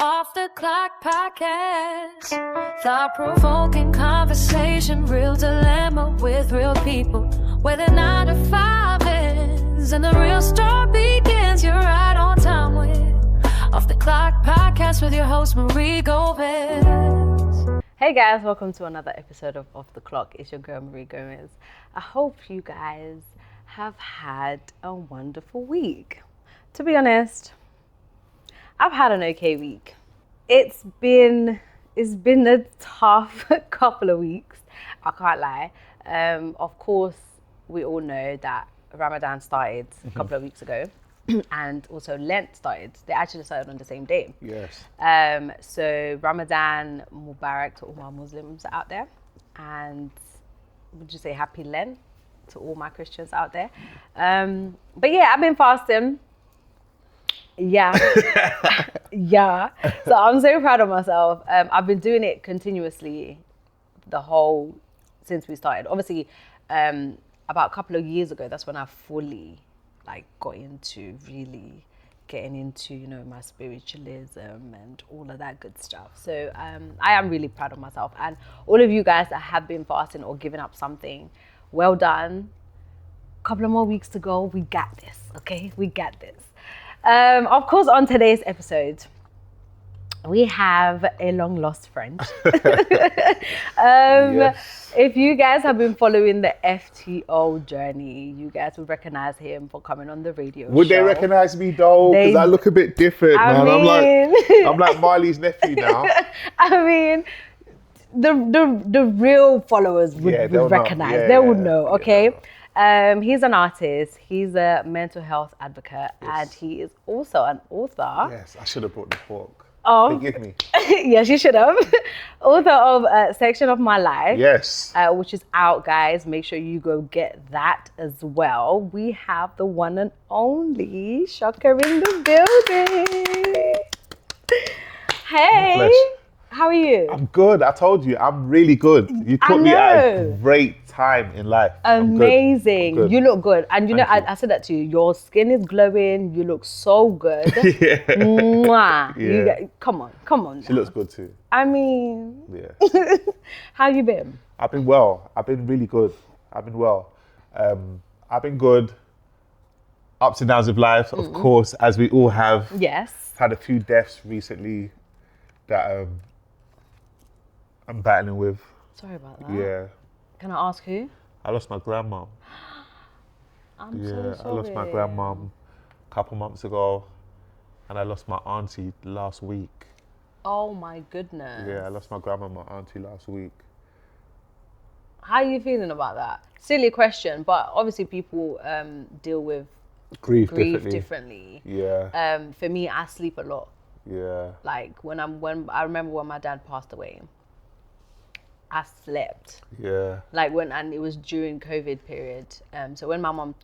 Off the Clock Podcast. Thought-provoking conversation, real dilemma with real people. Where the 9 to 5 is and the real story begins. You're right on time with Off the Clock Podcast with your host, Marie Gomez. Hey guys, welcome to another episode of Off the Clock. It's your girl, Marie Gomez. I hope you guys have had a wonderful week. To be honest, I've had an okay week. It's been a tough couple of weeks, I can't lie. Of course, we all know that Ramadan started a couple of weeks ago and also Lent started. They actually started on the same day. Yes. So Ramadan Mubarak to all my Muslims out there, and would you say happy Lent to all my Christians out there. But yeah, I've been fasting. Yeah. Yeah. So I'm so proud of myself. I've been doing it continuously since we started. Obviously, about a couple of years ago, that's when I fully got into really getting into, my spiritualism and all of that good stuff. So I am really proud of myself. And all of you guys that have been fasting or giving up something, well done. A couple of more weeks to go. We got this, okay? We got this. Of course, on today's episode, we have a long lost friend. Yes. If you guys have been following the FTO journey, you guys would recognize him for coming on the radio Would show. they recognize me though? Because I look a bit different, man. I'm like Marley's nephew now. I mean, the real followers would recognize. Know. They would know, okay? He's an artist, he's a mental health advocate, and he is also an author. Yes, I should have brought the fork. Forgive me. Yes, you should have. Author of a Section of My Life. Yes. Which is out, guys. Make sure you go get that as well. We have the one and only Shocker in the building. Hey, how are you? I'm good. I told you, I'm really good. You put me at a great time in life. Amazing. I'm good. You look good. And Thank you. I said that to you. Your skin is glowing. You look so good. Yeah. Mwah. Yeah. Come on. She looks good too. I mean, Yeah. how you been? I've been well. I've been really good. I've been well. I've been good. Ups and downs of life, of course, as we all have. Yes. Had a few deaths recently that I'm battling with. Sorry about that. Yeah. Can I ask who? I lost my grandma. I'm so sorry. I lost my grandmom a couple months ago, and I lost my auntie last week. Oh my goodness. Yeah, I lost my grandma and my auntie last week. How are you feeling about that? Silly question, but obviously people deal with Grief differently. Yeah. For me, I sleep a lot. Yeah. Like when I remember when my dad passed away, I slept. Yeah. And it was during COVID period. So when my mom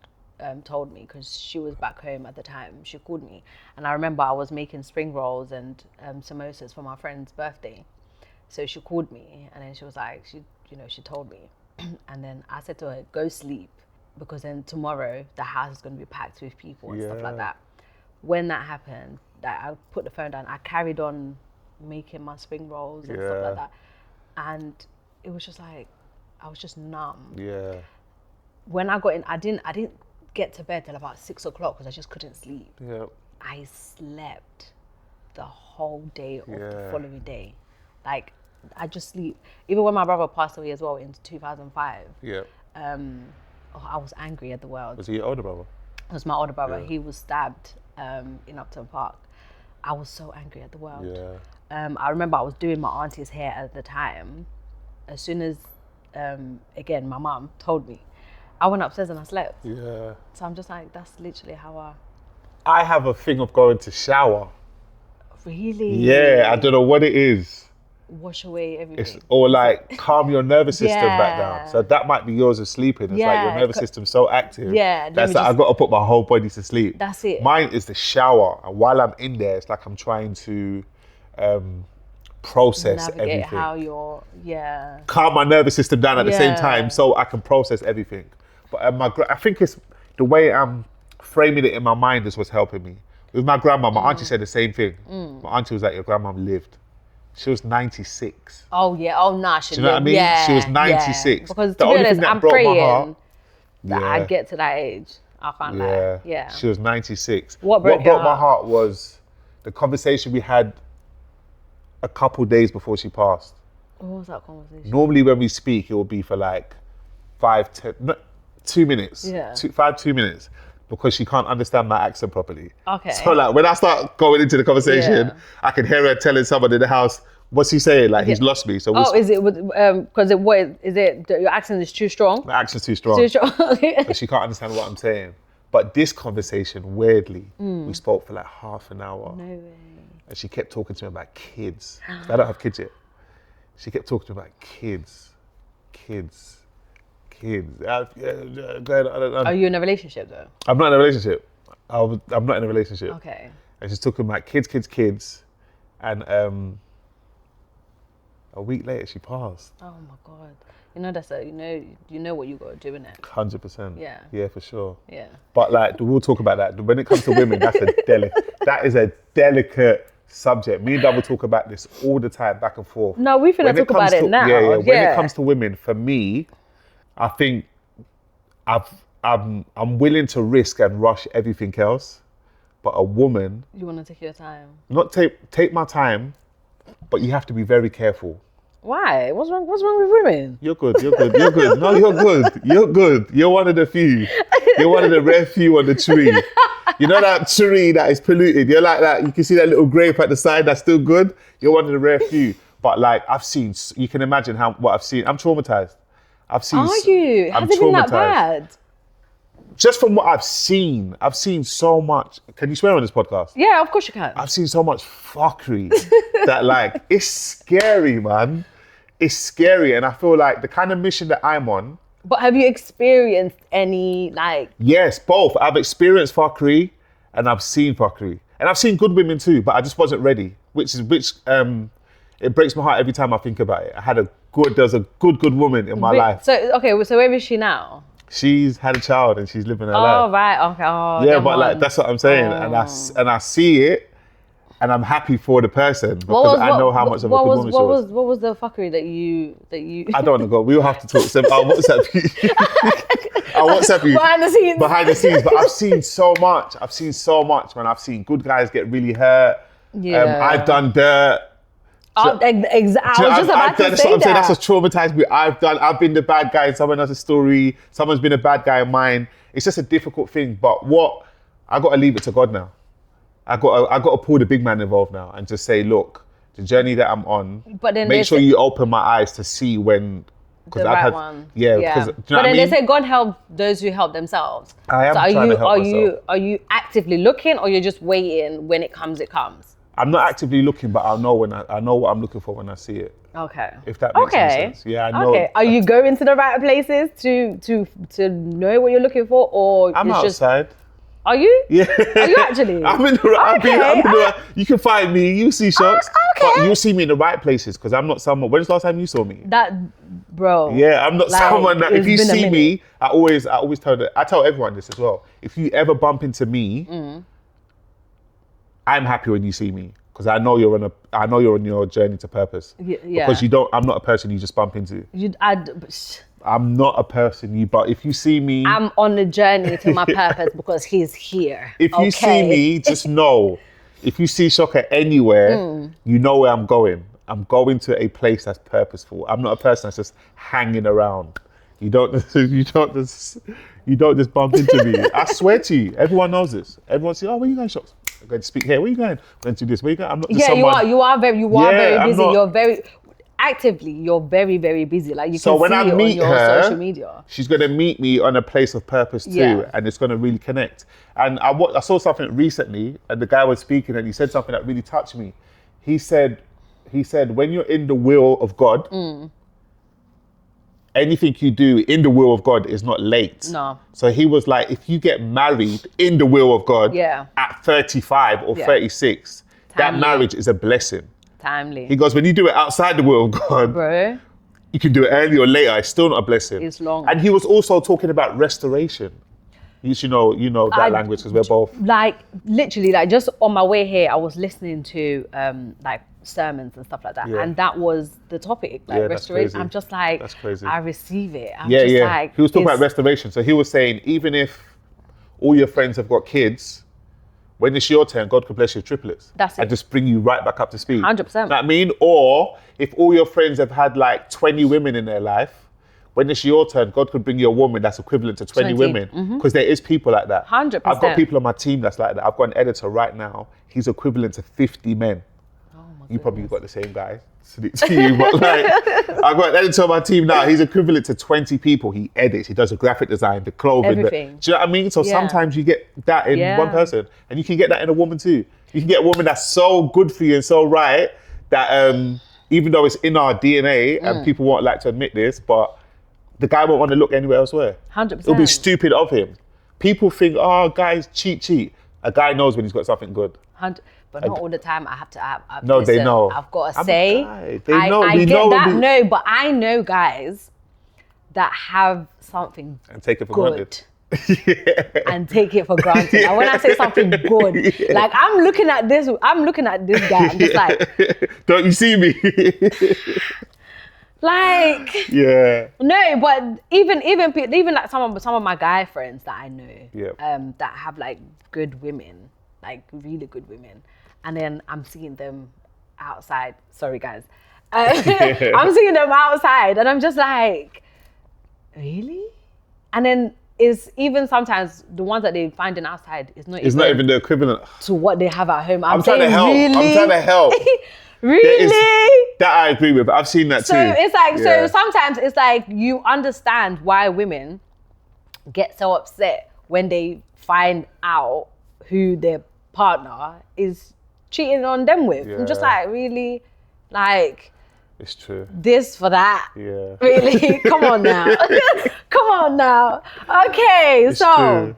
told me, because she was back home at the time, she called me, and I remember I was making spring rolls and samosas for my friend's birthday. So she called me, and then she was like, she told me, and then I said to her, go sleep, because then tomorrow the house is going to be packed with people and stuff like that. When that happened, I put the phone down. I carried on making my spring rolls and stuff like that, and it was just like I was just numb. Yeah. When I got in, I didn't get to bed till about 6 o'clock because I just couldn't sleep. Yeah. I slept the whole day of the following day. Like I just sleep. Even when my brother passed away as well in 2005. Yeah. I was angry at the world. Was he your older brother? It was my older brother. Yeah. He was stabbed in Upton Park. I was so angry at the world. Yeah. I remember I was doing my auntie's hair at the time. As soon as, again, my mom told me, I went upstairs and I slept. Yeah. So I'm just like, that's literally how I have a thing of going to shower. Really? Yeah, I don't know what it is. Wash away everything. Or calm your nervous system back down. So that might be yours of sleeping. It's like your nervous system's so active. Yeah. That's like I've got to put my whole body to sleep. That's it. Mine is the shower. And while I'm in there, it's like I'm trying to process Navigate everything. how you're, calm my nervous system down at the same time so I can process everything. But I think it's the way I'm framing it in my mind is what's helping me. With my grandma, my auntie said the same thing. My auntie was like, your grandmum lived. She was 96. Oh yeah. Oh nah. She Do you know what I mean? Yeah, She was 96. Yeah. Because The to be only thing honest, that I'm broke my praying heart- that Yeah. I get to that age. I can't lie. Yeah. She was 96. What broke your my heart? heart was the conversation we had a couple days before she passed. What was that conversation? Normally when we speak, it will be for like 2 minutes. Yeah. 2 minutes. Because she can't understand my accent properly. Okay. So like when I start going into the conversation, Yeah. I can hear her telling someone in the house, what's he saying? Like he's lost me. So Oh, is it because your accent is too strong? my accent's too strong. Too strong. But she can't understand what I'm saying. But this conversation, weirdly, we spoke for like half an hour. No way. And she kept talking to me about kids. I don't have kids yet. She kept talking to me about kids. Are you in a relationship though? I'm not in a relationship. I'm not in a relationship. Okay. And she's talking about kids. And a week later, she passed. Oh my God. You know that's you know what you got to do in it. 100%. Yeah. Yeah, for sure. Yeah. But like, we'll talk about that. When it comes to women, that is a delicate subject. Me and Dad will talk about this all the time, back and forth. No, we finna When talk about it now. Yeah. When Yeah. it comes to women, for me, I think I'm willing to risk and rush everything else. But a woman, You want to take your time. not take my time, but you have to be very careful. Why? What's wrong with women? You're good. No, you're good. You're one of the few. You're one of the rare few on the tree. You know that tree that is polluted? You're like that. You can see that little grape at the side that's still good. You're one of the rare few. But like you can imagine what I've seen. I'm traumatized. Are you? I'm Has it been that traumatized. bad? Just from what I've seen so much. Can you swear on this podcast? Yeah, of course you can. I've seen so much fuckery that like, it's scary, man. It's scary. And I feel like the kind of mission that I'm on. But have you experienced any like? Yes, both. I've experienced fuckery and I've seen fuckery. And I've seen good women too, but I just wasn't ready. It breaks my heart every time I think about it. There's a good woman in my life. So where is she now? She's had a child and she's living her Oh life. right, okay. Oh, Yeah, come but like on. that's what I'm saying. And I see it and I'm happy for the person because I know how much of a good woman she was. What was the fuckery that you? I don't want to go. We'll have to talk. So I'll WhatsApp you. I'll WhatsApp you. Behind the scenes. But I've seen so much, man. I've seen good guys get really hurt. Yeah. I've done dirt. I was just about to that's say what I'm saying. That's that. what's traumatized me. I've been the bad guy in someone else's story. Someone's been a bad guy in mine. It's just a difficult thing. But I got to leave it to God now. I got to pull the big man involved now and just say, look, the journey that I'm on. But then make sure you open my eyes to see when. The right one. Yeah. Because, do you know but what I then mean? they say God help those who help themselves. I am so trying to help myself. Are you actively looking, or you're just waiting when it comes? It comes. I'm not actively looking, but I know what I'm looking for when I see it. Okay. If that makes any sense. Yeah, I know. Okay. Are you going to the right places to know what you're looking for, or I'm it's outside. Are you? Yeah. Are you actually? I'm in the right. You can find me. You see shocks, okay. but you see me in the right places because I'm not someone. When's the last time you saw me? Bro. Yeah, I'm not like, someone that. If you it's been a see minute. me, I always tell everyone this as well. If you ever bump into me, I'm happy when you see me because I know you're on your journey to purpose. Yeah. Because I'm not a person you just bump into. I'm not a person but if you see me, I'm on the journey to my purpose because he's here. if you see me, just know. If you see Shocker anywhere, you know where I'm going. I'm going to a place that's purposeful. I'm not a person that's just hanging around. You don't just bump into me. I swear to you, everyone knows this. Everyone says, "Oh, where you going, Shocks? I'm going to speak here. Where you going? I'm going to do this. Where you going?" I'm not just someone. You are very busy. not- You're very actively. You're very, very busy. Like you So can when see I it meet on your her, social media. she's going to meet me on a place of purpose too, Yeah. and it's going to really connect. And I saw something recently, and the guy was speaking, and he said something that really touched me. He said, when you're in the will of God, anything you do in the will of God is not late. No. So he was like, if you get married in the will of God at 35 or 36, that Timely. marriage is a blessing. Timely. He goes, when you do it outside the will of God, Bro. you can do it early or later, it's still not a blessing. It's long. And he was also talking about restoration. You know that language because we're both. Like literally, like just on my way here, I was listening to like sermons and stuff like that, Yeah. and that was the topic, like Yeah, that's restoration. crazy. I'm just like, That's crazy. I receive it. I'm Yeah, just yeah. like, He was talking about it's- restoration. So he was saying, even if all your friends have got kids, when it's your turn, God could bless your triplets. That's it. And just bring you right back up to speed. 100%. You know what I mean? Or if all your friends have had like 20 women in their life, when it's your turn, God could bring you a woman that's equivalent to 20 women. Because there is people like that. 100%. I've got people on my team that's like that. I've got an editor right now. He's equivalent to 50 men. You probably got the same guy to you, but like, I've got an editor on my team now. He's equivalent to 20 people. He edits, he does the graphic design, the clothing. Everything. Do you know what I mean? So Yeah. sometimes you get that in Yeah. one person, and you can get that in a woman too. You can get a woman that's so good for you and so right that even though it's in our DNA and people won't like to admit this, but the guy won't want to look anywhere elsewhere. 100%. It'll be stupid of him. People think, oh, guys cheat. A guy knows when he's got something good. But not all the time. I have to. No, they listen, know. I've got to I'm a say. guy. They I, know. I We get know that. when we- No, but I know guys that have something And take it for good granted. and take it for granted. And when I say something good, like I'm looking at this guy. I'm just like, Don't you see me? like. Yeah. No, but even like some of my guy friends that I know, Yeah. that have like good women, like really good women, and then I'm seeing them outside. Sorry, guys, I'm seeing them outside, and I'm just like, really? And then is even sometimes the ones that they finding outside is not. It's not even the equivalent. to what they have at home. I'm trying to saying, help. Really? I'm trying to help. Really? That I agree with. I've seen that So too. it's like, Yeah. so sometimes it's like you understand why women get so upset when they find out who their partner is cheating on them with. I'm just Yeah. like, really? Like, It's true. this for that? Yeah. Really? Come on now. Come on now. Okay, It's so true.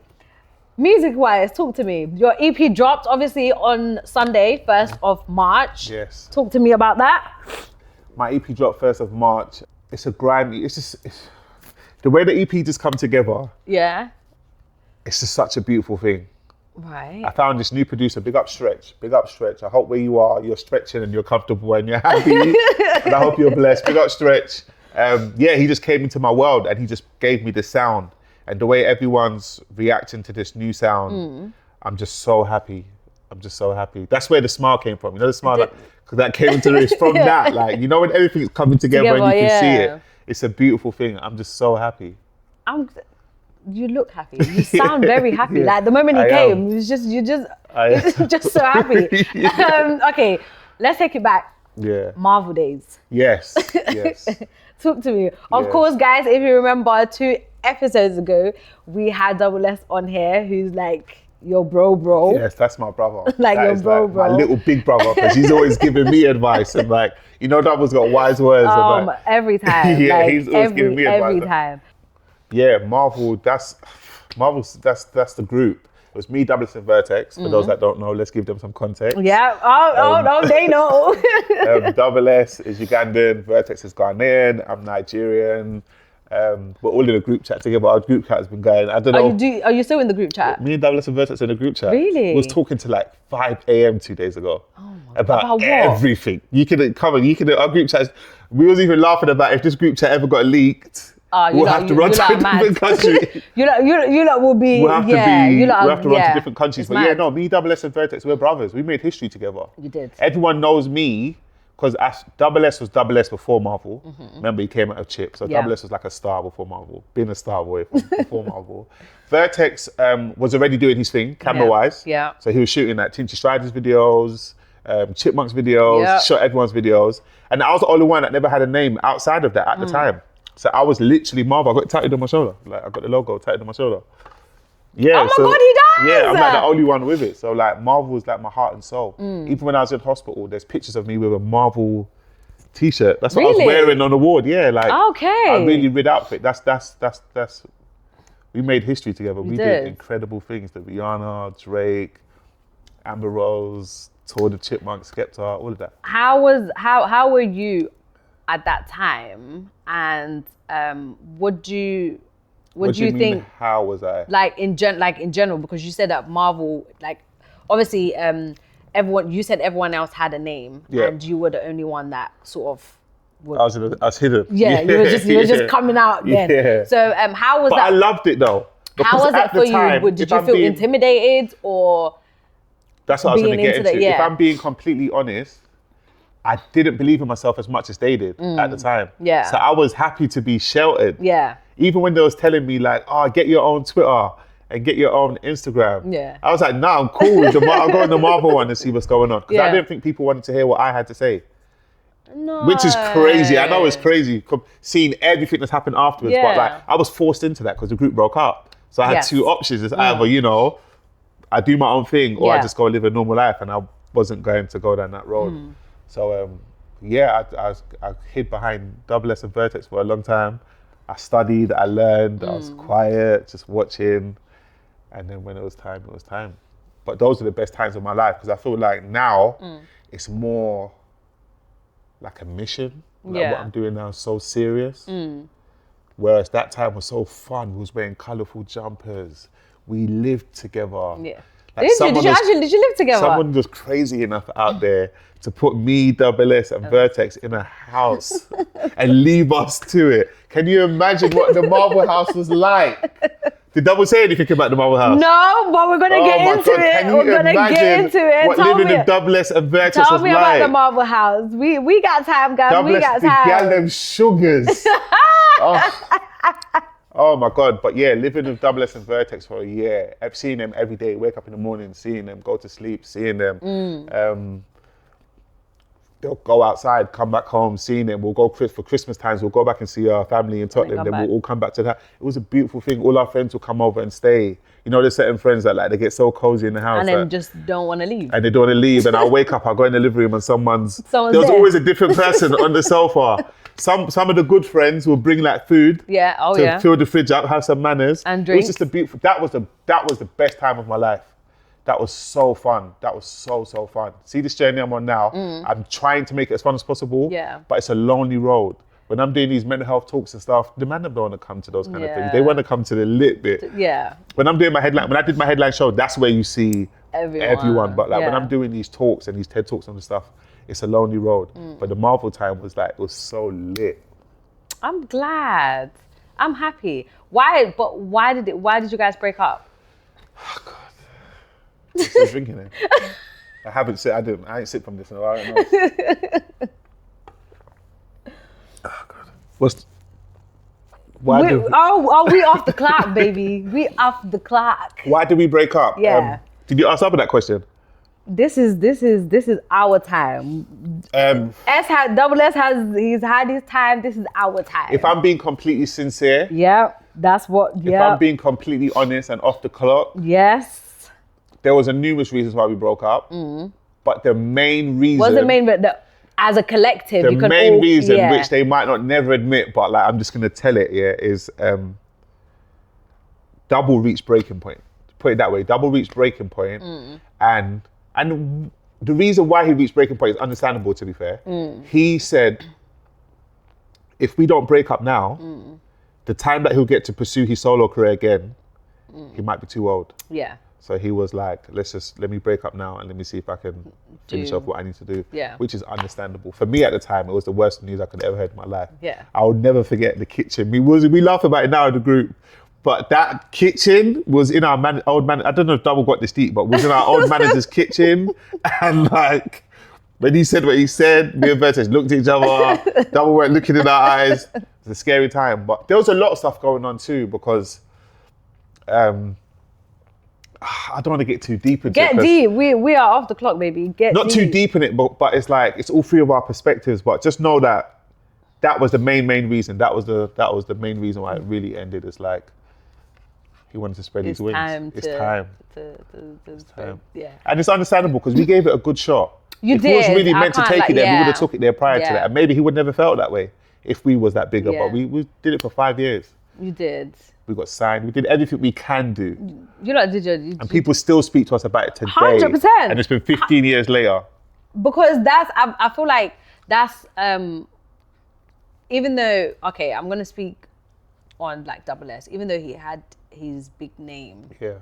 music-wise, talk to me. Your EP dropped obviously on Sunday, 1st of March. Yes. Talk to me about that. My EP dropped 1st of March. It's a grimy. It's the way the EP just come together. Yeah. It's just such a beautiful thing. Right. I found this new producer. Big up Stretch. Big up Stretch. I hope where you are, you're stretching and you're comfortable and you're happy. And I hope you're blessed. Big up Stretch. Yeah, he just came into my world and he just gave me the sound. And the way everyone's reacting to this new sound, I'm just so happy. I'm just so happy. That's where the smile came from. You know the smile that came into it. It's from that. Like, you know when everything's coming together and you can see it. It's a beautiful thing. I'm just so happy. You look happy. You sound very happy. Yeah, Like the moment he I came, am. it was just I am. just so happy. Okay, let's take it back. Yeah. Marvel days. Yes. Yes. Talk to me. Of Yeah. course, guys, if you remember 2 episodes ago, we had Double S on here, who's like your bro. Yes, that's my brother. Like That your is bro. my little big brother, because he's always giving me advice and like, you know, Double's got wise words. And like, Every time. Yeah, like, he's always giving me every advice. time. yeah, Marvel's that's the group. It was me, Double S and Vertex. For those that don't know, let's give them some context. Yeah. Oh, they know. Double S is Ugandan, Vertex is Ghanaian, I'm Nigerian. We're all in a group chat together. Our group chat has been going, I don't know. Are you still in the group chat? Me and Double S and Vertex in a group chat. Really? We was talking to like 5 a.m. 2 days ago. About About what? everything. Our group chat, we was even laughing about if this group chat ever got leaked. We'll have to run to a different country. You lot will be. We'll have to run to different countries. It's But yeah, mad. no, me, Double S and Vertex, we're brothers. We made history together. You did. Everyone knows me because Double S was Double S before Marvel. Remember, he came out of Chip. So Yeah. Double S was like a star before Marvel. Being a star boy before Marvel. Vertex was already doing his thing, camera-wise. Yeah. So he was shooting like Tinchy Strider's videos, Chipmunks videos, Yeah. shot everyone's videos. And I was the only one that never had a name outside of that at the time. So I was literally Marvel. I got it tattooed on my shoulder. Like I got the logo tattooed on my shoulder. Yeah. Oh my God, he does! Yeah, I'm like the only one with it. So like Marvel is like my heart and soul. Even when I was in hospital, there's pictures of me with a Marvel t-shirt. That's what I Really? was wearing on the ward. Yeah, like Okay. a really rid outfit. That's we made history together. We did did. incredible things. The Rihanna, Drake, Amber Rose, Tour the Chipmunks, Skepta, all of that. How were you at that time, and What do you mean, think? How was I? Like in general, because you said that Marvel, like obviously, you said everyone else had a name, Yeah. and you were the only one that sort of. I was hidden. Yeah, you were just coming out then. Yeah. So how was But that? I loved it though. How was it for you? Did you feel intimidated or? That's what I was going to get into. Yeah. If I'm being completely honest, I didn't believe in myself as much as they did at the time. Yeah. So I was happy to be sheltered. Yeah. Even when they was telling me like, oh, get your own Twitter and get your own Instagram. Yeah. I was like, nah, I'm cool. I'll go on the Marvel one and see what's going on. Because I didn't think people wanted to hear what I had to say. No. Which is crazy. I know it's crazy seeing everything that's happened afterwards. Yeah. But like, I was forced into that because the group broke up. So I had two options. It's either, you know, I do my own thing or I just go live a normal life, and I wasn't going to go down that road. So I hid behind Double S and Vertex for a long time. I studied, I learned, I was quiet, just watching. And then when it was time, it was time. But those are the best times of my life because I feel like now it's more like a mission. Like what I'm doing now is so serious. Whereas that time was so fun. We was wearing colourful jumpers. We lived together. Yeah. Like Did you live together? Someone was crazy enough out there to put me, Double S and Vertex in a house and leave us to it. Can you imagine what the Marvel house was like? Did Double say anything about the Marvel house? No, but we're gonna get into it. We're gonna get into it. What living in Double S and Vertex was like? Tell me about the Marvel house. We got time, guys. Double we got S, the time. gal them sugars. Oh my God. But yeah, living with Double S and Vertex for a year. I've seen them every day, wake up in the morning, seeing them, go to sleep, seeing them. They'll go outside, come back home, seeing them. We'll go for Christmas times, we'll go back and see our family in Tottenham. Then we'll all come back to that. It was a beautiful thing. All our friends will come over and stay. You know, there's certain friends that like, they get so cozy in the house. And then just don't want to leave. And they don't want to leave. And I'll wake up, I'll go in the living room and there's there. always a different person on the sofa. Some of the good friends will bring like food. Yeah, to fill the fridge up, have some manners. And drinks. It was just a beautiful, that was the best time of my life. That was so fun. That was so fun. See this journey I'm on now, I'm trying to make it as fun as possible, but it's a lonely road. When I'm doing these mental health talks and stuff, the man don't want to come to those kind of things. They want to come to the lit bit. Yeah. When I'm doing when I did my headline show, that's where you see everyone. But like when I'm doing these talks and these TED Talks and stuff, it's a lonely road. But the Marvel time was like, it was so lit. I'm glad. I'm happy. Why did you guys break up? Oh God. I'm still drinking it. I ain't sip from this in a while. I don't know. Oh God. We off the clock, baby. We off the clock. Why did we break up? Yeah. Did you ask up with that question? This is our time. Double S he's had his time. This is our time. If I'm being completely sincere. Yeah, that's what. Yeah. If I'm being completely honest and off the clock. Yes. There was numerous reasons why we broke up, but the main reason. What's the main? As a collective, the main reason, which they might not never admit, but like I'm just gonna tell it, is double reached breaking point. Put it that way, double reached breaking point, and the reason why he reached breaking point is understandable. To be fair, he said, if we don't break up now, the time that he'll get to pursue his solo career again, he might be too old. Yeah. So he was like, let me break up now and let me see if I can finish off what I need to do. Yeah. Which is understandable. For me at the time, it was the worst news I could ever heard in my life. Yeah. I will never forget the kitchen. We laugh about it now in the group, but that kitchen was in our old man. I don't know if Double got this deep, but was in our old manager's kitchen. And like, when he said what he said, me and Vertex looked at each other, Double weren't looking in our eyes. It was a scary time. But there was a lot of stuff going on too, because I don't want to get too deep into it. Get deep. We are off the clock, baby. Not too deep in it, but it's like, it's all three of our perspectives. But just know that was the main reason. That was the main reason why it really ended. It's like he wanted to spread his wings. It's time. Yeah. And it's understandable because we gave it a good shot. If he was really meant to take it there, we would have took it there prior to that. And maybe he would never felt that way if we was that bigger. But we did it for 5 years. You did. We got signed. We did everything we can do. And people still speak to us about it today. 100%. And it's been 15 years later. Because I feel like that's, even though, okay, I'm going to speak on like Double S, even though he had his big name Yeah.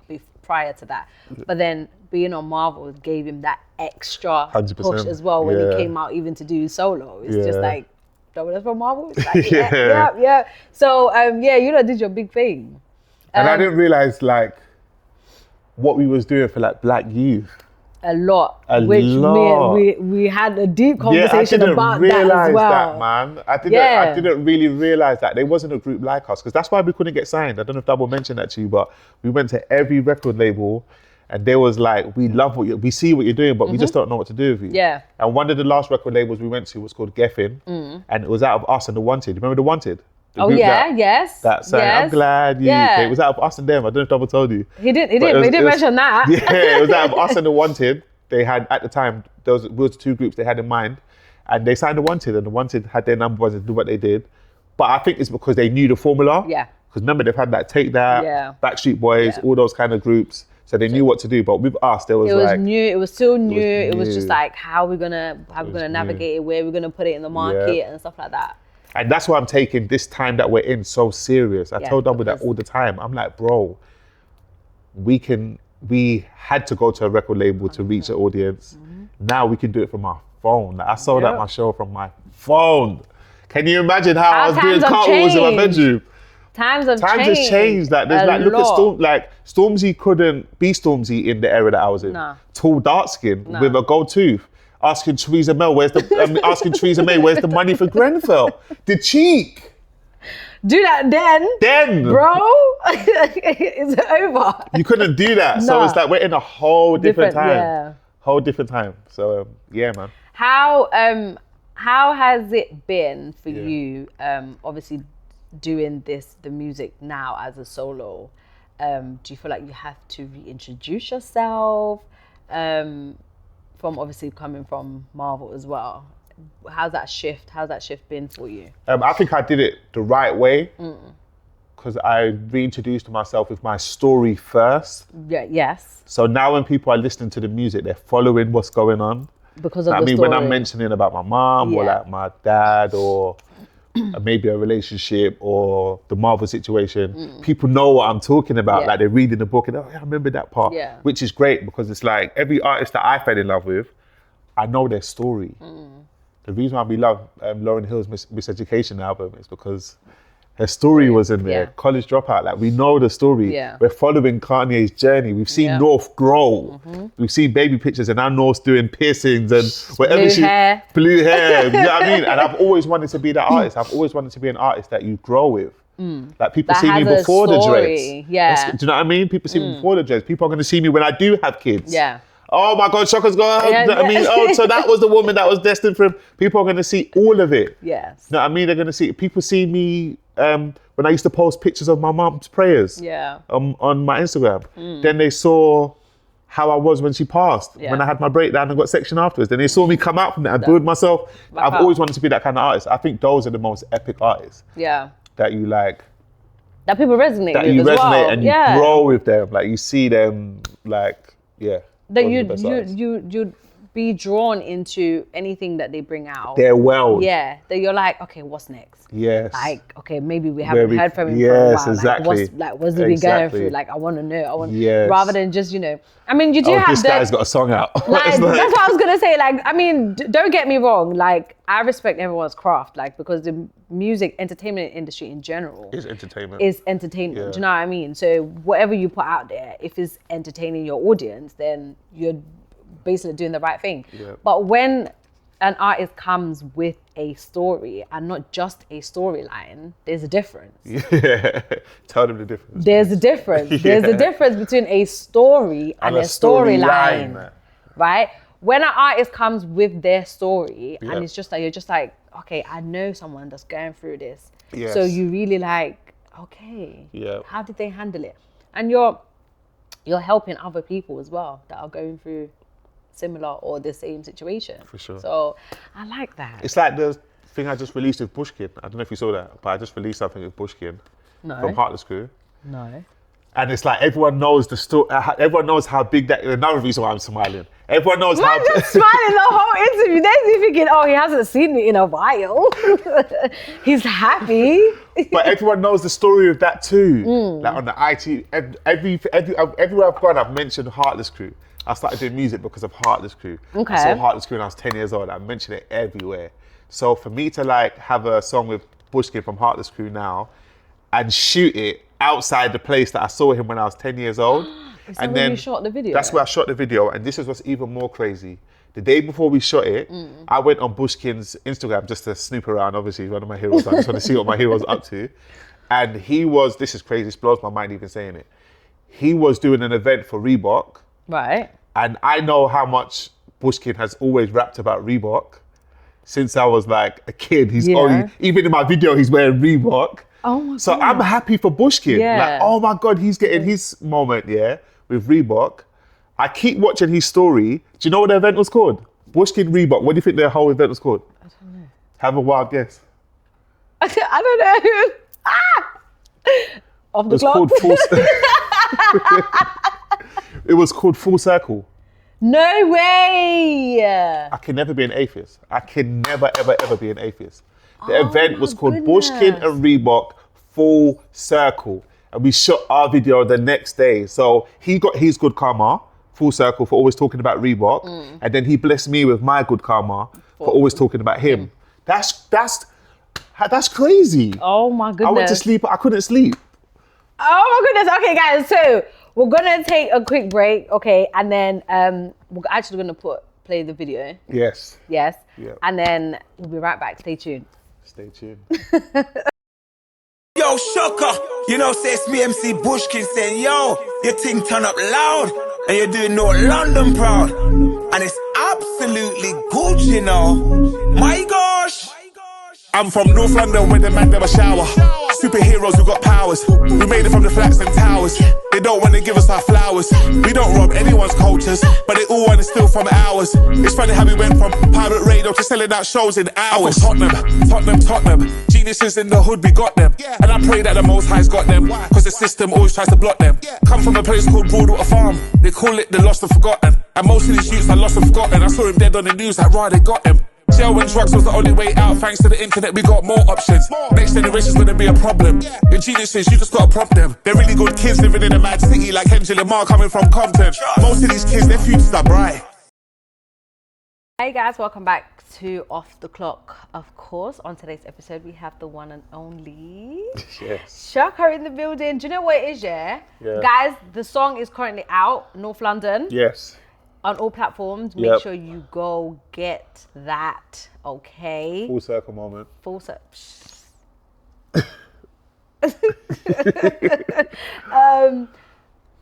prior to that. But then being on Marvel gave him that extra 100%. push as well when he Yeah. came out even to do solo. It's just Yeah. like, Double S from Marvel? It's like, yeah. So, you know, did your big thing. And I didn't realise like what we was doing for like black youth. A lot. A which lot. we had a deep Yeah, I conversation didn't about realise that as well. that, man. I Yeah. didn't really realise that. There wasn't a group like us, because that's why we couldn't get signed. I don't know if Double mentioned that to you, but we went to every record label and they was like, we love we see what you're doing, but we just don't know what to do with you. Yeah. And one of the last record labels we went to was called Geffen, and it was out of us and The Wanted. Remember The Wanted? The Oh group yeah, yes. That sang, yes. I'm glad you came. It was out of us and them. I don't know if Double told you. He did But it was- mention that. Yeah, it was out of us and The Wanted. They had, at the time, there was two groups they had in mind, and they signed The Wanted, and The Wanted had their number ones and do what they did. But I think it's because they knew the formula. Yeah. Because remember, they've had that Take That, Yeah. Backstreet Boys, Yeah. all those kind of groups. So they knew what to do. But with us, there was It was like, new. It was still new. It was new. just like how we're gonna navigate it, where we're gonna put it in the market and stuff like that. and that's why I'm taking this time that we're in so serious. I Yeah, tell Double that because- all the time. I'm like, bro, we had to go to a record label to reach the audience. Now we can do it from our phone. Like, I sold out my show from my phone. Can you imagine how I was doing times have cartwheels in my changed. bedroom? Times have Has changed. Like, there's a like, look at lot. Stormzy couldn't be Stormzy in the era that I was in. Nah. Tall, dark skin with a gold tooth, asking Theresa May, where's the money for Grenfell? The cheek. Do that Then, bro. It's over. you couldn't do that. So Nah. it's like we're in a whole different time. Yeah. Whole different time. So yeah, man. How has it been for you? Obviously, doing the music now as a solo. Do you feel like you have to reintroduce yourself? From obviously coming from Marvel as well. How's that shift been for you? I think I did it the right way because I reintroduced myself with my story first. Yeah. Yes. So now when people are listening to the music, they're following what's going on. Because of I the mean, story. when I'm mentioning about my mom or Yeah. like my dad or maybe a relationship or the Marvel situation, people know what I'm talking about. Yeah. Like they're reading the book and, oh yeah, I remember that part. Yeah. Which is great because it's like every artist that I fell in love with, I know their story. The reason why we love Lauryn Hill's Miseducation album is because her story was in there. Yeah. College Dropout, like we know the story. Yeah. We're following Kanye's journey. We've seen Yeah. North grow. We've seen baby pictures and now North's doing piercings and whatever Blue hair. you know what I mean? And I've always wanted to be that artist. I've always wanted to be an artist that you grow with. Like people That see me has a before the story. dreads. Yeah. Do you know what I mean? People see me before the dreads. People are going to see me when I do have kids. Yeah. Oh my God, Shaka's gone. Yeah, You know what I mean? yeah. Oh, so that was the woman that was destined for him. People are going to see all of it. Yes. You know what I mean? They're going to see, people see me when I used to post pictures of my mom's prayers Yeah. on my Instagram. Then they saw how I was when she passed, Yeah. when I had my breakdown and got sectioned afterwards. Then they saw me come out from that and build myself. Back I've up. always wanted to be that kind of artist. I think those are the most epic artists Yeah. that you like, That people resonate that with you as resonate well. and you grow with them. Like you see them, like, yeah. That those are the best artists. you'd be drawn into anything that they bring out. Their world. Yeah. That you're like, okay, what's next? Yes. Like, okay, maybe we haven't heard from him for a yes, while. exactly. What's he been going Exactly. through? Like, I want to know. Yes. Rather than just, I mean, you do Oh, have this guy's got a song out. like, It's like- that's what I was gonna say. Like, I mean, don't get me wrong. Like, I respect everyone's craft. Like, because the music entertainment industry in general It's entertainment. is entertainment. Yeah. Do you know what I mean? So whatever you put out there, if it's entertaining your audience, then you're basically doing the right thing. Yeah. But when an artist comes with a story and not just a storyline, there's a difference. Yeah. Tell them the difference. There's a difference. There's a difference between a story and a storyline, right? When an artist comes with their story Yeah. and it's just like, you're just like, okay, I know someone that's going through this. Yes. So you really like, okay, Yeah. how did they handle it? And you're helping other people as well that are going through similar or the same situation. For sure. So I like that. It's like the thing I just released with Bushkin. I don't know if you saw that, but I just released something with Bushkin No. from Heartless Crew. No. And it's like everyone knows the story. Everyone knows how big that. Another reason why I'm smiling. Everyone knows I'm how. just smiling the whole interview. There's thinking, oh, he hasn't seen me in a while. He's happy. But everyone knows the story of that too. Like on the IT, everywhere I've gone, I've mentioned Heartless Crew. I started doing music because of Heartless Crew. Okay. I saw Heartless Crew when I was 10 years old. I mentioned it everywhere. So for me to like have a song with Bushkin from Heartless Crew now and shoot it outside the place that I saw him when I was 10 years old. Is that when you shot the video? That's where I shot the video. And this is what's even more crazy. The day before we shot it, I went on Bushkin's Instagram just to snoop around. Obviously, he's one of my heroes. I just want to see what my hero's up to. And he was, this is crazy, this blows my mind even saying it. He was doing an event for Reebok. Right. And I know how much Bushkin has always rapped about Reebok. Since I was like a kid, he's only, even in my video, he's wearing Reebok. Oh my God. So I'm happy for Bushkin. Yeah. Like, oh my God, he's getting his moment, with Reebok. I keep watching his story. Do you know what the event was called? Bushkin Reebok. What do you think the whole event was called? I don't know. Have a wild guess. I don't know. Off the clock. It was called Full Circle. No way. I can never be an atheist. I can never, ever, ever be an atheist. The event was called goodness. Bushkin and Reebok Full Circle. And we shot our video the next day. So he got his good karma, Full Circle, for always talking about Reebok. And then he blessed me with my good karma for always talking about him. That's crazy. Oh my goodness. I went to sleep, I couldn't sleep. Oh my goodness. Okay, guys. So we're gonna take a quick break, okay, and then we're actually gonna play the video. Yes. Yes. Yeah. And then we'll be right back. Stay tuned. Stay tuned. Yo, Shocker, you know, say it's me, MC Bushkin, saying, yo, your thing turn up loud, and you're doing no London proud, and it's absolutely good, you know. My gosh. I'm from North London where the man never shower. Superheroes who got powers. We made it from the flats and towers. They don't want to give us our flowers. We don't rob anyone's cultures, but they all want to steal from ours. It's funny how we went from pirate radio to selling out shows in hours. Tottenham. Geniuses in the hood, we got them. And I pray that the Most High's got them, cause the system always tries to block them. Come from a place called Broadwater Farm. They call it the lost and forgotten. And most of these youths are lost and forgotten. I saw him dead on the news, like, right, they got them. Jail and drugs was the only way out. Thanks to the internet, we got more options. Next generation's gonna be a problem. Your geniuses, you just gotta prompt them. They're really good kids living in a mad city, like Henry Lamar coming from Compton. Most of these kids, their futures are bright. Hey guys, welcome back to Off the Clock. Of course, on today's episode, we have the one and only Shocker in the building. Do you know what it is, yeah? Guys, the song is currently out, North London. Yes. On all platforms, make sure you go get that, okay? Full circle moment. Full circle.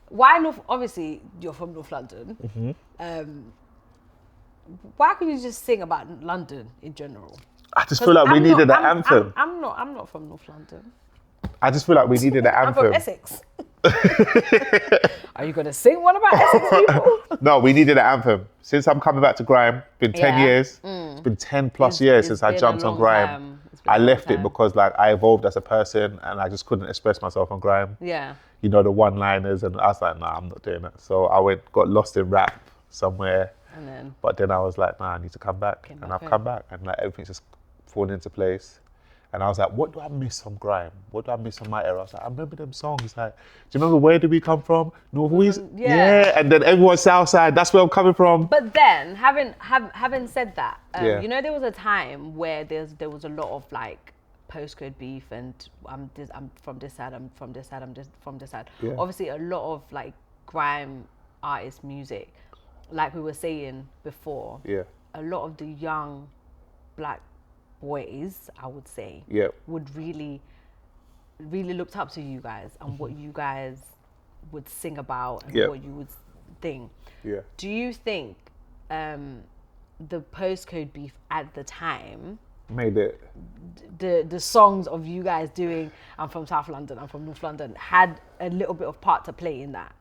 Why North? Obviously, you're from North London. Why couldn't you just sing about London in general? I just feel like we needed an anthem. I'm not from North London. I just feel like we needed an anthem. I'm from Essex. Are you gonna sing one about Essex people? No, we needed an anthem. Since I'm coming back to grime, been 10 years. It's been 10 plus years since I jumped on grime. I left it because like I evolved as a person and I just couldn't express myself on grime. Yeah. You know, the one-liners, and I was like, nah, I'm not doing that. So I got lost in rap somewhere. But then I was like, nah, I need to come back. And I've come back and like everything's just fallen into place. And I was like, what do I miss from grime? What do I miss from my era? I was like, I remember them songs. Like, do you remember where did we come from? North East? Yeah. And then everyone's Southside. That's where I'm coming from. But then, having said that, you know, there was a time where there was a lot of like postcode beef, and I'm from this side, I'm from this side, I'm just from this side. Yeah. Obviously, a lot of like grime artist music, like we were saying before. Yeah. A lot of the young black boys, I would say, would really looked up to you guys and what you guys would sing about and what you would think. Yeah. Do you think the postcode beef at the time made it? The songs of you guys doing I'm from South London, I'm from North London had a little bit of part to play in that?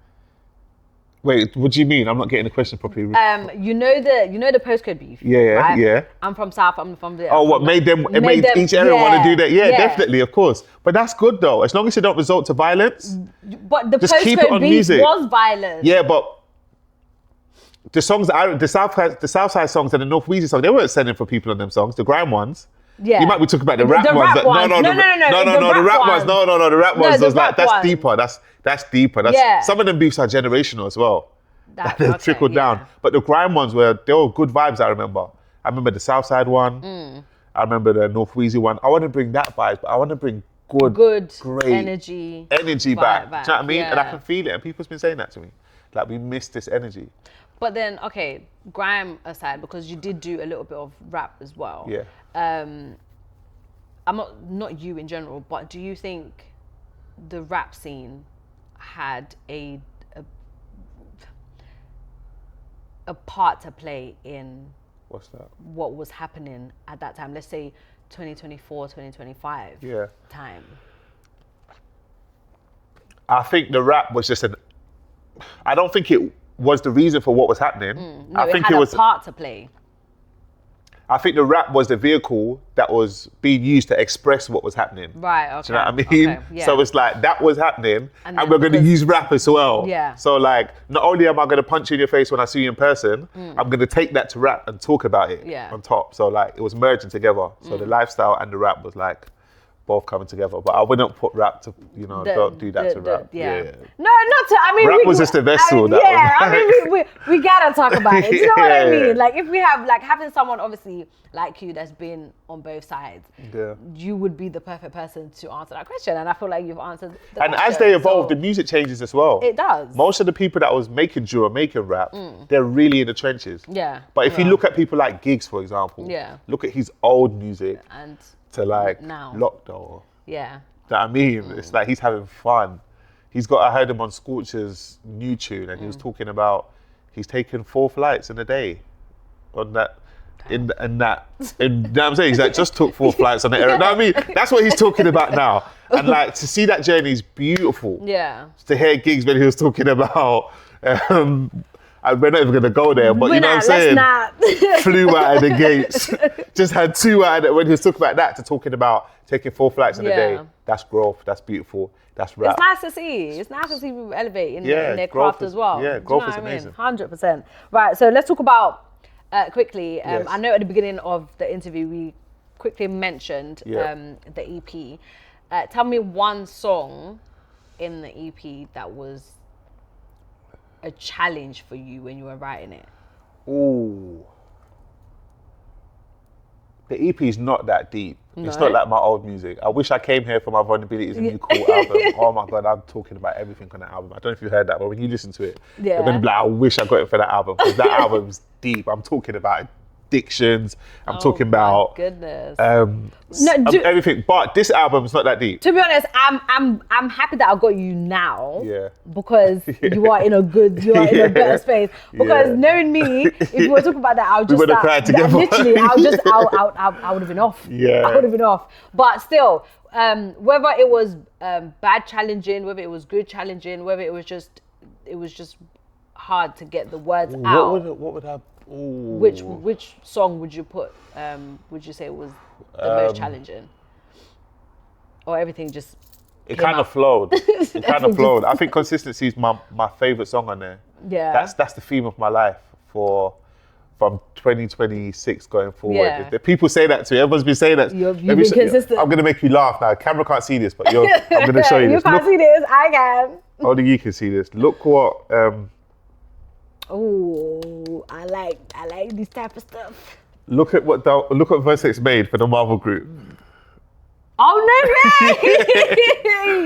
Wait, what do you mean? I'm not getting the question properly. You know the postcode beef. Yeah, right? Yeah. I'm from South. I'm from the. Oh, what made them? It made each area want to do that. Yeah, definitely, of course. But that's good though, as long as it don't result to violence. But the just keep it postcode on beef music. was violent. Yeah, but the songs, the Southside songs and the North Weezy songs, they weren't sending for people on them songs, the grime ones. Yeah. You might be talking about the rap The ones. rap ones. No, The rap ones. No, the rap ones. the Was like, rap that's ones. deeper. That's deeper. Some of them beefs are generational as well. They've trickled down. But the grime ones they were good vibes, I remember. I remember the Southside one. I remember the North Weezy one. I want to bring that vibe, but I want to bring good, great energy back. Do you know what I mean? Yeah. And I can feel it. And people's been saying that to me. Like, we miss this energy. But then, okay, grime aside, because you did do a little bit of rap as well. Yeah. I'm not you in general, but do you think the rap scene had a part to play in What's that? what was happening at that time? Let's say 2024, 2025 time. I think the rap was just I don't think it was the reason for what was happening. No, I think it had was a part to play. I think the rap was the vehicle that was being used to express what was happening. Right, okay. Do you know what I mean? Okay, yeah. So it's like, that was happening, and then we're going to because- use rap as well. Yeah. So like, not only am I going to punch you in your face when I see you in person, I'm going to take that to rap and talk about it on top. So like, it was merging together. So the lifestyle and the rap was like, both coming together, but I wouldn't put rap to, don't do that to rap. No, not to, I mean, rap was just a vessel. We gotta talk about it. You know what I Yeah. mean? Like, if we have, like, having someone obviously like you that's been on both sides, you would be the perfect person to answer that question. And I feel like you've answered the And question, as they evolve, so the music changes as well. it does. Most of the people that was making drill, making rap, they're really in the trenches. Yeah. But if you look at people like Giggs, for example, look at his old music And to like now. Lockdown. yeah. Do you know what I mean? It's like he's having fun. I heard him on Scorcher's new tune, and he was talking about he's taken 4 flights in a day on that. You know what I'm saying? He's like, just took 4 flights on the air. You know what I mean? That's what he's talking about now. And like, to see that journey is beautiful. Yeah. To hear Giggs when he was talking about, we're not even going to go there, but you know what I'm saying? Flew out of the gates. Just had 2 out of it when he was talking about that to talking about taking 4 flights in a day. That's growth. That's beautiful. That's rap. It's nice to see. It's nice to see people elevate in their craft as well. Yeah, Do you growth know is what I mean? amazing. 100%. Right, so let's talk about, quickly, Yes. I know at the beginning of the interview we quickly mentioned the EP. Tell me one song in the EP that was a challenge for you when you were writing it. Ooh. The EP is not that deep. No. It's not like my old music. I wish I came here for my vulnerabilities and new cool album. Oh my God, I'm talking about everything on that album. I don't know if you heard that, but when you listen to it, you're going to be like, I wish I got it for that album. Because that album's deep. I'm talking about addictions. I'm talking about Goodness. everything. But this album's not that deep. To be honest, I'm happy that I got you now. Yeah. Because you are in a better space. Because knowing me, if you were talking about that, I would just would have cried together. Literally, I would have been off. Yeah. I would have been off. But still, whether it was bad challenging, whether it was good challenging, whether it was just hard to get the words out. What would I? Ooh. Which song would you put? Would you say was the most challenging, or everything just? It kind of flowed. It kind of flowed. I think Consistency is my favorite song on there. Yeah. That's the theme of my life from 2026 going forward. Yeah. The people say that to me. Everyone's been saying that. You've been consistent. I'm gonna make you laugh now. Camera can't see this, but I'm gonna show you this. You can't see this. I can. Only you can see this. Look what. Oh, I like this type of stuff. Look at what Vertex made for the Marvel group. Oh no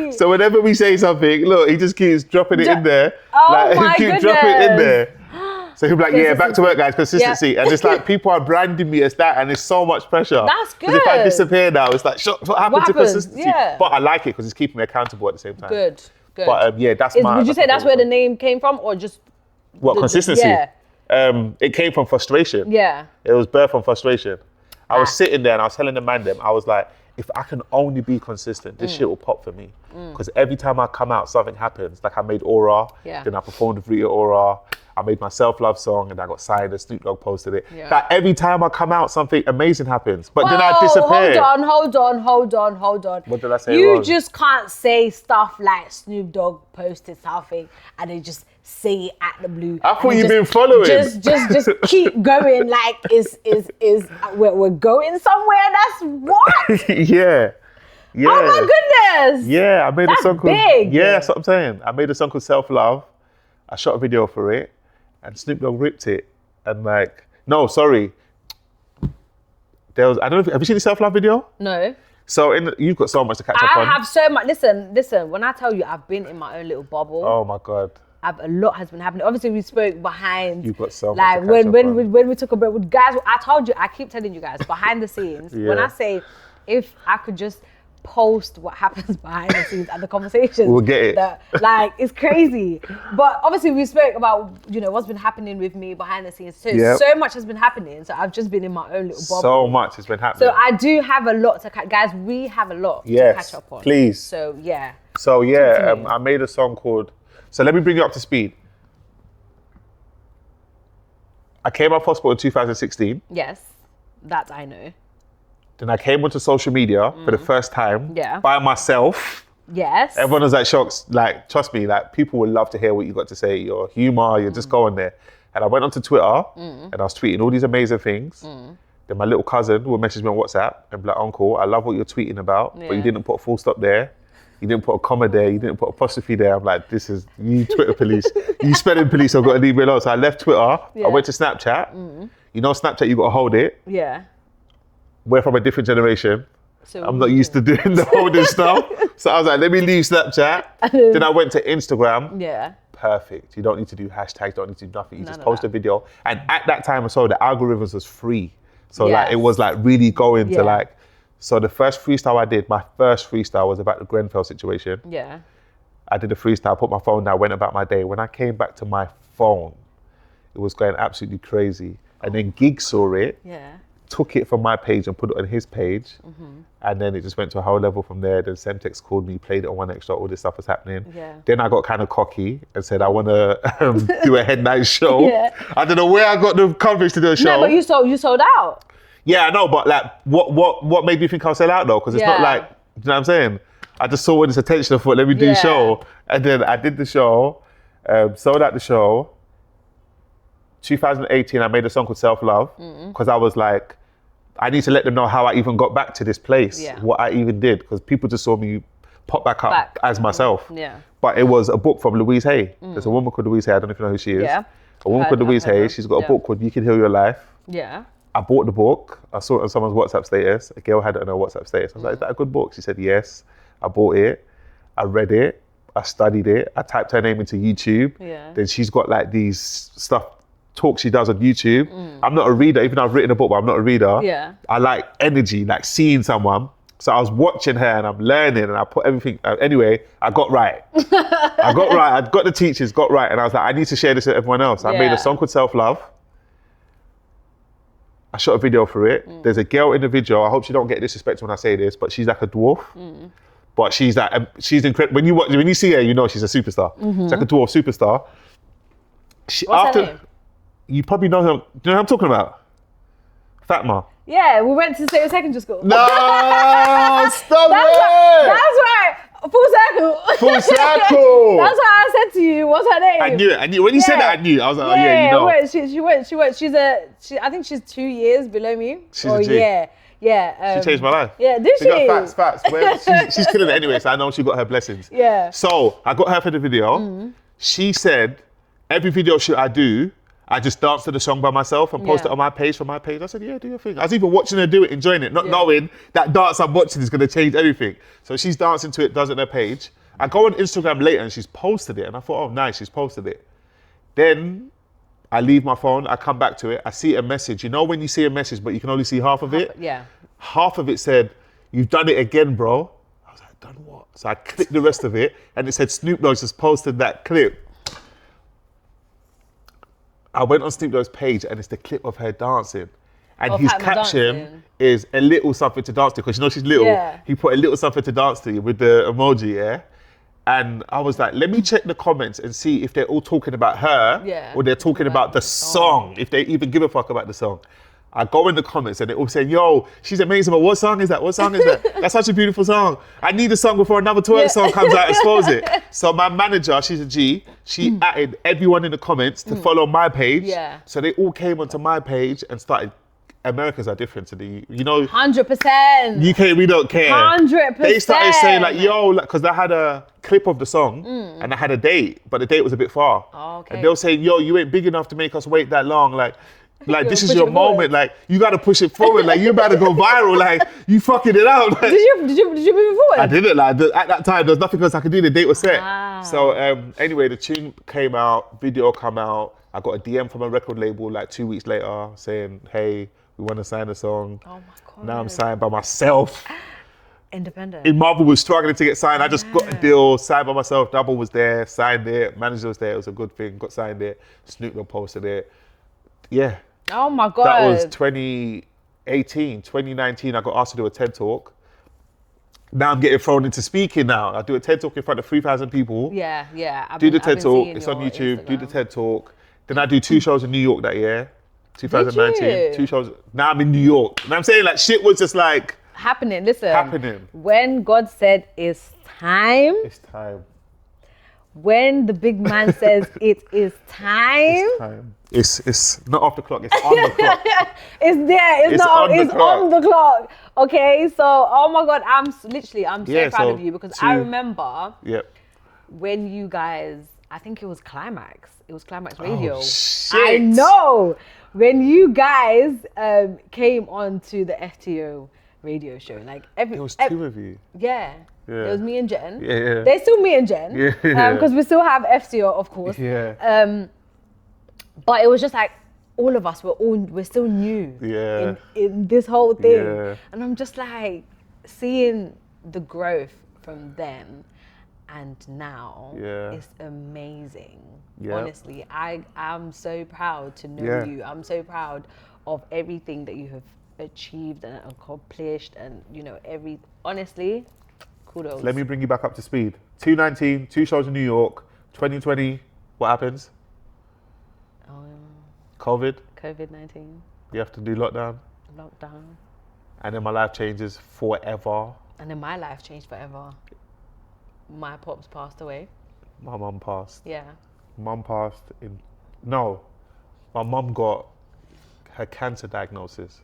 way! So whenever we say something, look, he just keeps dropping it in there. Oh my he keeps goodness. dropping it in there. So he'll be like, yeah, back to work, guys, consistency. Yeah. And it's like people are branding me as that, and it's so much pressure. That's 'Cause if I good. disappear now, it's like, what happened to happens? consistency? Yeah. But I like it because it's keeping me accountable at the same time. Good. But yeah, that's Would you say that's where the name came from, or just what consistency? Yeah. It came from frustration. Yeah. It was birthed from frustration. I was sitting there and I was telling the man them, I was like, if I can only be consistent, this shit will pop for me. Because every time I come out, something happens. Like I made Aura, then I performed with Rita Ora. I made my self-love song and I got signed and Snoop Dogg posted it. Yeah. Like every time I come out, something amazing happens. But then I disappear. Hold on. What did I say You wrong? just can't say stuff like Snoop Dogg posted something and then just say it at the blue. I thought and you've just- been following. Just keep going. Like we're going somewhere. That's what. Yeah. Yeah. Oh my goodness. Yeah, I made That's a song called big. Yeah, that's what I'm saying. I made a song called Self Love. I shot a video for it, and Snoop Dogg ripped it. And like, no, sorry. There was, I don't know, have you seen the Self Love video? No. So you've got so much to catch up on. I have so much. Listen. When I tell you, I've been in my own little bubble. Oh my God. A lot has been happening. Obviously, we spoke behind. You've got so much like to catch up on. when we took a break with guys. I told you. I keep telling you guys behind the scenes. When I say, if I could just post what happens behind the scenes and the conversations, We'll get it. Like it's crazy. But obviously, we spoke about what's been happening with me behind the scenes. So Yep. so much has been happening. So I've just been in my own little bubble. So much has been happening. So I do have a lot to guys. We have a lot to Yes, catch up on. please. So yeah. So yeah, Talk to me. I made a song called. So let me bring you up to speed. I came off hospital in 2016. Yes, that I know. Then I came onto social media for the first time Yeah. by myself. Yes. Everyone was like shocked. Like, trust me, like people would love to hear what you got to say. Your humor, you just go on there. And I went onto Twitter and I was tweeting all these amazing things. Then my little cousin would message me on WhatsApp and be like, Uncle, I love what you're tweeting about, but you Yeah. didn't put a full stop there. You didn't put a comma there. You didn't put apostrophe there. I'm like, this is you Twitter police. You spelling police. I've got to leave me alone. So I left Twitter. Yeah. I went to Snapchat. You know, Snapchat, you got to hold it. Yeah. We're from a different generation. So I'm not used to doing the holding stuff. So I was like, let me leave Snapchat. Then I went to Instagram. Yeah. Perfect. You don't need to do hashtags, don't need to do nothing. You just None of post a that. video. And at that time I saw the algorithms was free. So like Yes. it was like really going Yeah. to like, so the first freestyle I did, my first freestyle was about the Grenfell situation. Yeah. I did a freestyle, put my phone down, went about my day. When I came back to my phone, it was going absolutely crazy. And then Gig saw it, Yeah. took it from my page and put it on his page. And then it just went to a whole level from there. Then Semtex called me, played it on One Extra, all this stuff was happening. Yeah. Then I got kind of cocky and said, I want to do a head night show. Yeah. I don't know where I got the coverage to do a show. No, but you sold out. Yeah, I know, but like, what made me think I'll sell out though? Because it's not Yeah. like, you know what I'm saying? I just saw all this attention and thought, let me do Yeah. the show. And then I did the show, sold out the show. 2018, I made a song called Self Love because I was like, I need to let them know how I even got back to this place, Yeah. what I even did, because people just saw me pop back up as myself. Yeah. But it was a book from Louise Hay. There's a woman called Louise Hay. I don't know if you know who she is. Yeah. A woman I've called Louise heard Hay. her. She's got a Yeah. book called You Can Heal Your Life. Yeah. I bought the book. I saw it on someone's WhatsApp status. A girl had it on her WhatsApp status. I was like, is that a good book? She said, yes. I bought it. I read it. I studied it. I typed her name into YouTube. Yeah. Then she's got like these talks she does on YouTube. I'm not a reader, even though I've written a book, but I'm not a reader. Yeah. I like energy, like seeing someone. So I was watching her and I'm learning and I put everything, anyway, I got right. I got the teachers, got right. And I was like, I need to share this with everyone else. I made Yeah. a song called Self Love. I shot a video for it. There's a girl in the video. I hope she don't get disrespected when I say this, but she's like a dwarf. But she's like, she's incredible. When you see her, you know she's a superstar. She's like a dwarf superstar. What's her name? You probably know her. Do you know who I'm talking about? Fatma. Yeah, we went to secondary school. No, stop That's it! right. Full circle. Full circle. That's why I said to you, what's her name? I knew it. When you said that, I knew. I was like, oh yeah, you know. wait, she went. I think she's 2 years below me. She's a G. Yeah. She changed my life. Yeah, did She she? got facts. Well, she's killing it anyway, so I know she got her blessings. Yeah. So I got her for the video. She said, every video shoot I do, I just dance to the song by myself and post Yeah. it on my page for my page. I said, yeah, do your thing. I was even watching her do it, enjoying it, not knowing that dance I'm watching is going to change everything. So she's dancing to it, does it on her page. I go on Instagram later and she's posted it. And I thought, oh, nice, she's posted it. Then I leave my phone, I come back to it, I see a message. You know when you see a message, but you can only see half of it? Yeah. Half of it said, you've done it again, bro. I was like, done what? So I clicked the rest of it and it said Snoop Dogg just posted that clip. I went on Snoop Dogg's page and it's the clip of her dancing. And Of his Fatma caption dancing. is a little something to dance to, because you know she's little. Yeah. He put a little something to dance to with the emoji, yeah? And I was like, let me check the comments and see if they're all talking about her Yeah. or they're talking about the song, if they even give a fuck about the song. I go in the comments and they all say, yo, she's amazing, but what song is that? What song is that? That's such a beautiful song. I need a song before another twerk song comes out, expose it. So my manager, she's a G, she added everyone in the comments to follow my page. Yeah. So they all came onto my page and started, Americans are different to the, 100%. UK, we don't care. 100%. They started saying like, yo, because I had a clip of the song and I had a date, but the date was a bit far. Oh, okay. And they were saying, yo, you ain't big enough to make us wait that long. Like this is push your it forward. moment. Like, you got to push it forward. Like, you better go viral. Like, you fucking it out. Like, Did you move it forward? I did it. Like, at that time, there was nothing else I could do. The date was set. Wow. So anyway, the tune came out, video come out. I got a DM from a record label like 2 weeks later saying, hey, we want to sign a song. Oh my God. Now I'm signed by myself. Independent. In Marvel was struggling to get signed. I just got a deal, signed by myself. Double was there, signed it. Manager was there. It was a good thing. Got signed it. Snoop Dogg posted it. Yeah. Oh my God. That was 2018. 2019, I got asked to do a TED Talk. Now I'm getting thrown into speaking now. I do a TED Talk in front of 3,000 people. Yeah. Do the TED Talk. It's on YouTube. Instagram. Do the TED Talk. Then I do 2 shows in New York that year. 2019. Did you? 2 shows. Now I'm in New York. And I'm saying like shit was just like Happening. Listen. happening. When God said it's time, It's time. when the big man says it is time, It's time. It's not off the clock. It's on the clock. it's there. It's not. on the It's clock. on the clock. Okay. So, oh my God, I'm so Yeah, proud so of you because I to- remember Yep. when you guys, I think it was Climax. It was Climax Radio. shit. I know. When you guys came on to the FTO radio show, like It was 2 of you. Yeah. Yeah. It was me and Jen. Yeah. There's still me and Jen. Yeah. Because we still have FTO, of course. Yeah. But it was just like all of us we're still new Yeah. in this whole thing. Yeah. And I'm just like seeing the growth from then and now. Yeah. It's amazing. Yeah. Honestly, I'm so proud to know Yeah. you. I'm so proud of everything that you have achieved and accomplished and honestly, kudos. Let me bring you back up to speed. 2019, 2 shows in New York. 2020, what happens? COVID. COVID-19, You have to do lockdown. lockdown, And then my life changes forever. and then my life changed forever. My pops passed away. My mum passed. Yeah. Mum passed no, my mum got her cancer diagnosis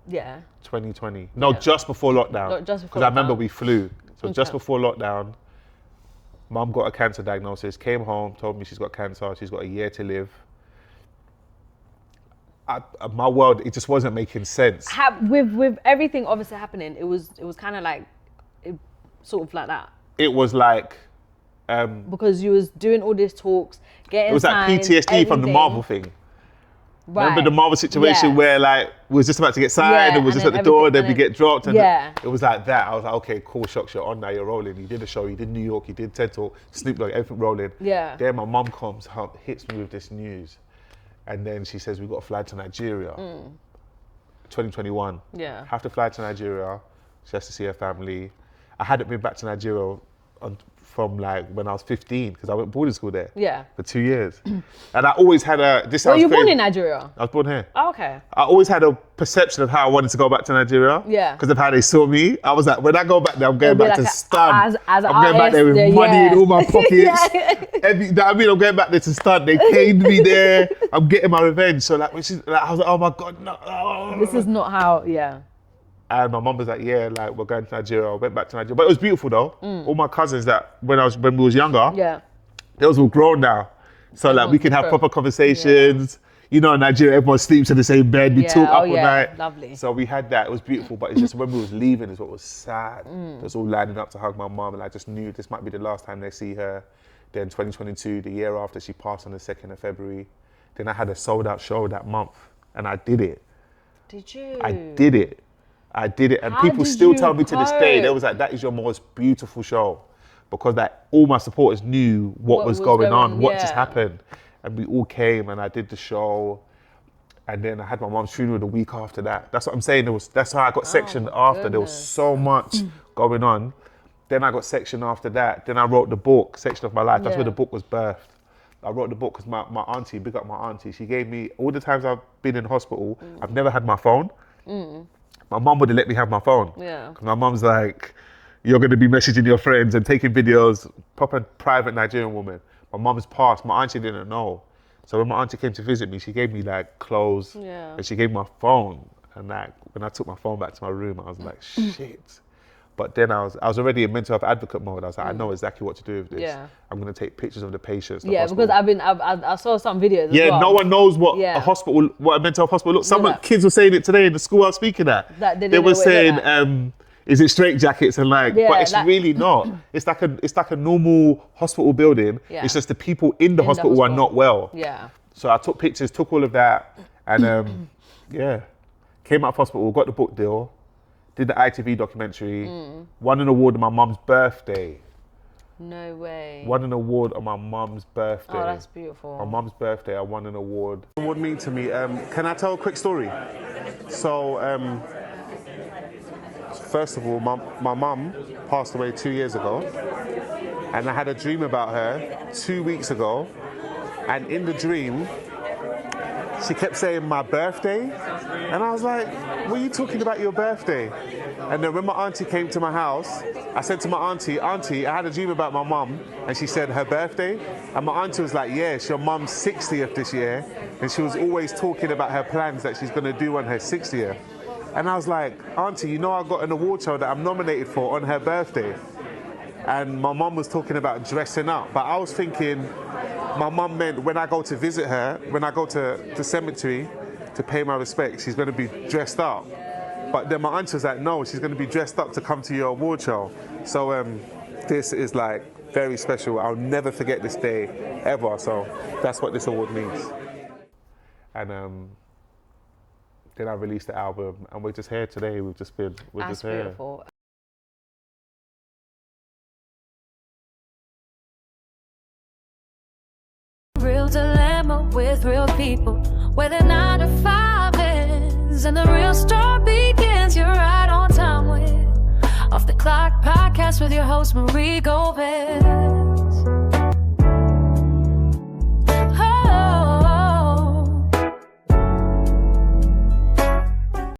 Yeah. 2020. No, Yeah. just before lockdown. No, just before Because I remember lockdown. we flew. So just Okay. before lockdown, mum got a cancer diagnosis, came home, told me she's got cancer, she's got a year to live. My world, it just wasn't making sense. With everything obviously happening, it was kind of like, sort of like that. It was like, Because you was doing all these talks, getting it was like signed, PTSD from the everything. Marvel thing. Right. Remember the Marvel situation Yeah. where like we was just about to get signed Yeah, and we was and just at then the door, everything- then we and get dropped. And Yeah. it was like that. I was like, okay, cool, Shocks, you're on now, you're rolling. You did a show, you did New York, you did TED Talk, Snoop Dogg, everything rolling. Yeah. Then my mum comes, hits me with this news. And then she says, we got to fly to Nigeria. 2021. Yeah. Have to fly to Nigeria. She has to see her family. I hadn't been back to Nigeria from like when I was 15 because I went boarding school there. Yeah. For 2 years. And I always had Were you born in Nigeria? I was born here. Oh, okay. I always had a perception of how I wanted to go back to Nigeria. Yeah. Because of how they saw me. I was like, when I go back there, I'm going It'll be back like to stun. as I'm going back there with artist, money yeah. in all my pockets. Yeah. You know what I mean? I'm going back there to stun. They caned me there. I'm getting my revenge. So like, when I was like, oh my God, no. This is not how, yeah. And my mum was like, yeah, like we're going to Nigeria. I went back to Nigeria. But it was beautiful though. All my cousins that when we was younger, Yeah. they was all grown now. So like we can have proper conversations. You know, in Nigeria, everyone sleeps in the same bed. We Yeah, talk up oh all yeah, night. lovely. So we had that. It was beautiful. But it's just when we was leaving is what was sad. It was all lining up to hug my mum. And I just knew this might be the last time they see her. Then 2022, the year after, she passed on the 2nd of February. Then I had a sold out show that month. And I did it. Did you? I did it. I did it. And How people did still you tell me to this day, they cope? was like, that is your most beautiful show. Because like all my supporters knew what was going on, what just yeah. happened. And we all came and I did the show. And then I had my mom's funeral the week after that. That's what I'm saying. That's how I got sectioned after. There was goodness. so much going on. Then I got sectioned after that. Then I wrote the book, Section of My Life. That's Yeah. where the book was birthed. I wrote the book because my auntie, big up my auntie, she gave me, all the times I've been in hospital, I've never had my phone. My mum wouldn't let me have my phone. Yeah. 'Cause my mum's like, you're going to be messaging your friends and taking videos, proper private Nigerian woman. My mum's passed, my auntie didn't know. So when my auntie came to visit me, she gave me like clothes and she gave me my phone. And like, when I took my phone back to my room, I was like, shit. But then I was already in mental health advocate mode. I was like, I know exactly what to do with this. Yeah. I'm going to take pictures of the patients. Yeah, because I saw some videos as yeah, well. no one knows what a hospital, what a mental health hospital looks. Some kids were saying it today in the school I was speaking at. They were saying, is it straight jackets and like, but it's really not. It's like a normal hospital building. Yeah. It's just the people in the hospital are not well. Yeah. So I took pictures, took all of that, and came out of hospital, got the book deal, did the ITV documentary, won an award on my mum's birthday. No way. Won an award on my mum's birthday. Oh, that's beautiful. On mum's birthday, I won an award. What would mean to me? Can I tell a quick story? So, first of all, my mum passed away 2 years ago, and I had a dream about her 2 weeks ago, and in the dream, she kept saying my birthday, and I was like, what are you talking about your birthday? And then when my auntie came to my house, I said to my auntie, I had a dream about my mum, and she said her birthday, and my auntie was like, yeah, it's your mum's 60th this year, and she was always talking about her plans that she's gonna do on her 60th. And I was like, auntie, you know I got an award show that I'm nominated for on her birthday. And my mum was talking about dressing up, but I was thinking, my mum meant when I go to visit her, when I go to the cemetery to pay my respects, she's going to be dressed up. But then my auntie was like, no, she's going to be dressed up to come to your award show. So this is like very special. I'll never forget this day ever. So that's what this award means. And then I released the album, and we're just here today. We're just here. Beautiful. Real dilemma with real people, where the 9 to 5 ends and the real story begins. You're right on time with Off the Clock podcast with your host Marie Gomez.